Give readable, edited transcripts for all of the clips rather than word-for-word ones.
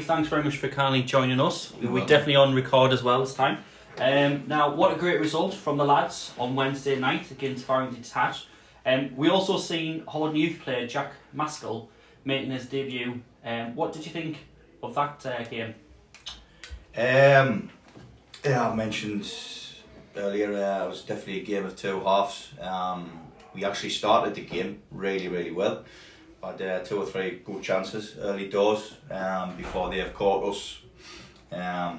thanks very much for kindly joining us. We're definitely on record as well this time. Now, what a great result from the lads on Wednesday night against Farrington Detached. We also seen Horden Youth player Jack Maskell making his debut. What did you think of that game? Yeah, I mentioned earlier, it was definitely a game of two halves. We actually started the game really well. Had 2 or 3 good chances early doors before they have caught us.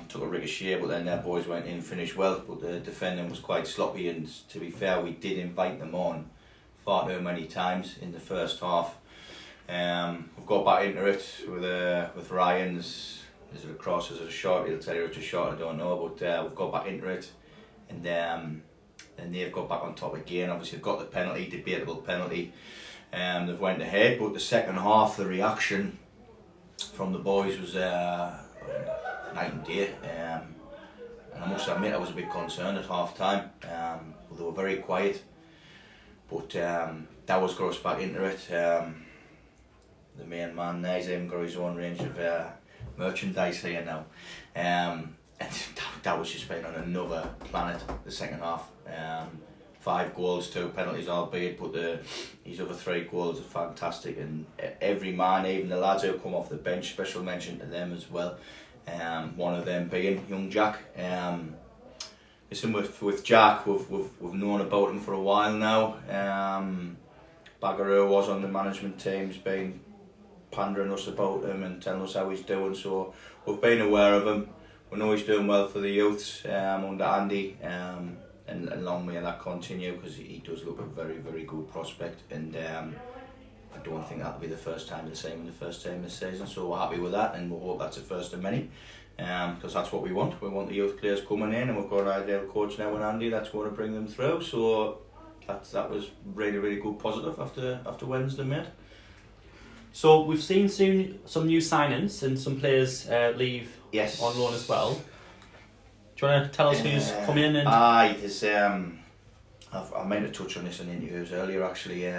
Took a ricochet, but then their boys went in and finished well. But the defending was quite sloppy, and to be fair, we did invite them on far too many times in the first half. We've got back into it with Ryan. Is it a cross? Is it a shot? He'll tell you it's a shot. I don't know, but we've got back into it, and then they've got back on top again. Obviously, they've got the penalty, debatable penalty. They've went ahead, but the second half, the reaction from the boys was night and day. And I must admit, I was a bit concerned at half time. They were very quiet, but that was got us back into it. The main man there, he's even got his own range of merchandise here now. And that was just been on another planet, the second half. 5 goals, 2 penalties albeit, but his other 3 goals are fantastic, and every man, even the lads who come off the bench, special mention to them as well. One of them being young Jack. Listen, with Jack, we've known about him for a while now. Baggeroo was on the management team's been pandering us about him and telling us how he's doing, so we've been aware of him. We know he's doing well for the youths under Andy. And long may that continue, because he does look a very good prospect, and I don't think that'll be the first time the same in the first team this season, so we're happy with that, and we hope that's the first of many, because that's what we want. We want the youth players coming in, and we've got an ideal coach now in Andy that's going to bring them through, so that was really good positive after Wednesday, mate. So we've seen some new signings and some players leave on loan as well. Do you want to tell us who's come in? There's I meant to touch on this in interviews earlier actually.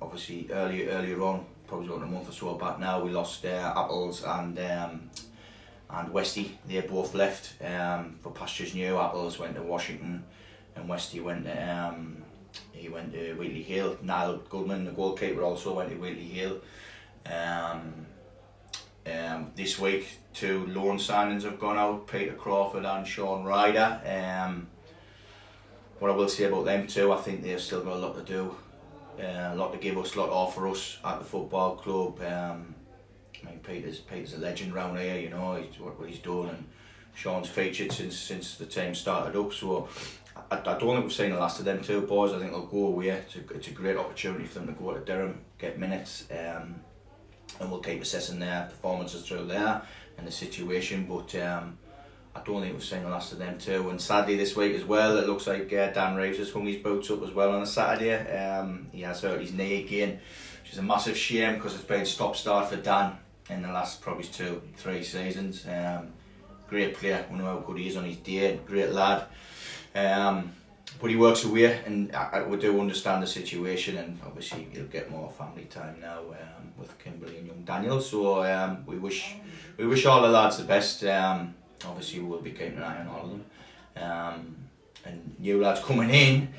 Obviously earlier on, probably about a month or so back now, we lost Apples and Westy. They both left for pastures new. Apples went to Washington, and Westy went to Wheatley Hill. Niall Goodman, the goalkeeper, also went to Wheatley Hill. This week 2 loan signings have gone out, Peter Crawford and Sean Ryder. What I will say about them 2, I think they've still got a lot to do, a lot to give us, a lot to offer us at the football club. I mean, Peter's a legend round here, you know, what he's done, and Sean's featured since the team started up, so I don't think we've seen the last of them 2 boys. I think they'll go away. It's a great opportunity for them to go to Durham, get minutes, and we'll keep assessing their performances through there and the situation, but I don't think we've seen the last of them 2. And sadly this week as well, it looks like Dan Reeves has hung his boots up as well on a Saturday. He has hurt his knee again, which is a massive shame, because it's been stop-start for Dan in the last probably 2-3 seasons. Great player, we know how good he is on his day, great lad. But he works away, and we do understand the situation, and obviously he'll get more family time now with Kimberly and young Daniel. So we wish all the lads the best. Obviously we'll be keeping an eye on all of them. And new lads coming in.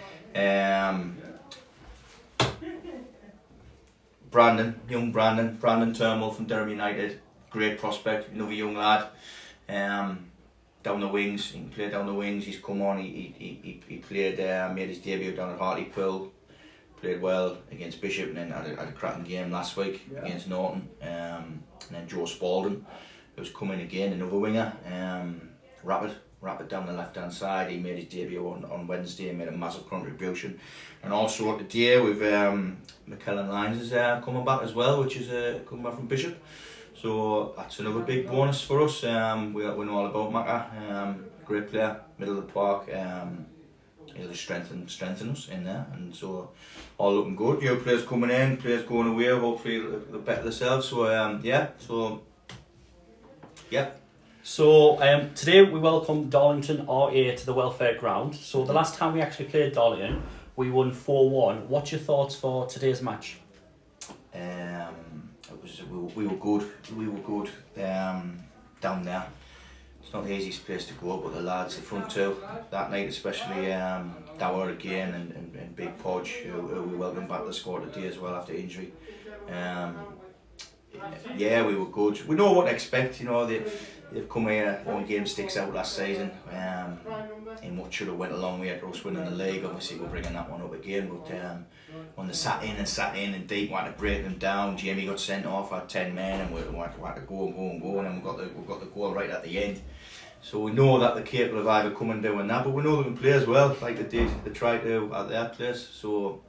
Young Brandon Turnbull from Durham United, great prospect, another young lad. Down the wings, he can play down the wings. He's come on. He played, made his debut down at Hartlepool. Played well against Bishop, and then had a cracking game last week against Norton. And then Joe Spalding, who's come in again, another winger. Rapid down the left hand side. He made his debut on Wednesday and made a massive contribution. And also today with McKellen Lyons is coming back as well, which is coming back from Bishop. So that's another big bonus for us. We know all about Macca. Great player, middle of the park. He'll just strengthen us in there, and so all looking good. New players coming in, players going away. Hopefully they'll better themselves. So So today we welcome Darlington RA to the welfare ground. So the last time we actually played Darlington, we won 4-1. What's your thoughts for today's match? We were good. down there. It's not the easiest place to go, but the lads, the front two, that night especially, Dower again and Big Podge, who we welcomed back to the squad today as well after injury. Yeah, we were good. We know what to expect, you know, they've come here, one game sticks out last season, in what should have went a long way at us winning the league. Obviously we're bringing that one up again, but when they sat in and deep, we had to break them down. Jamie got sent off at 10 men and we had to go and then we got the goal right at the end. So we know that they're capable of either coming and doing that, but we know they can play as well, like they tried to at their place. So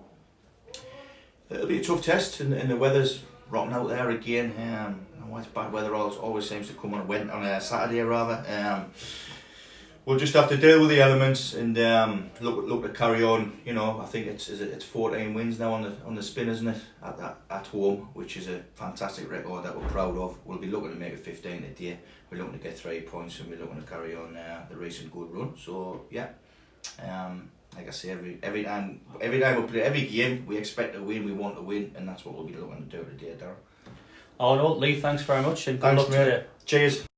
it'll be a tough test, and the weather's rotten out there again. It's bad weather always seems to come on a Saturday rather. We'll just have to deal with the elements and look to carry on. You know, I think it's 14 wins now on the spin, isn't it? At home, which is a fantastic record that we're proud of. We'll be looking to make it 15 today. We're looking to get 3 points and we're looking to carry on the recent good run. So yeah, like I say, every time we play, every game we expect to win, we want to win, and that's what we'll be looking to do today, Darren. Oh no, Lee, thanks very much and good Thanks, luck mate. today. Cheers.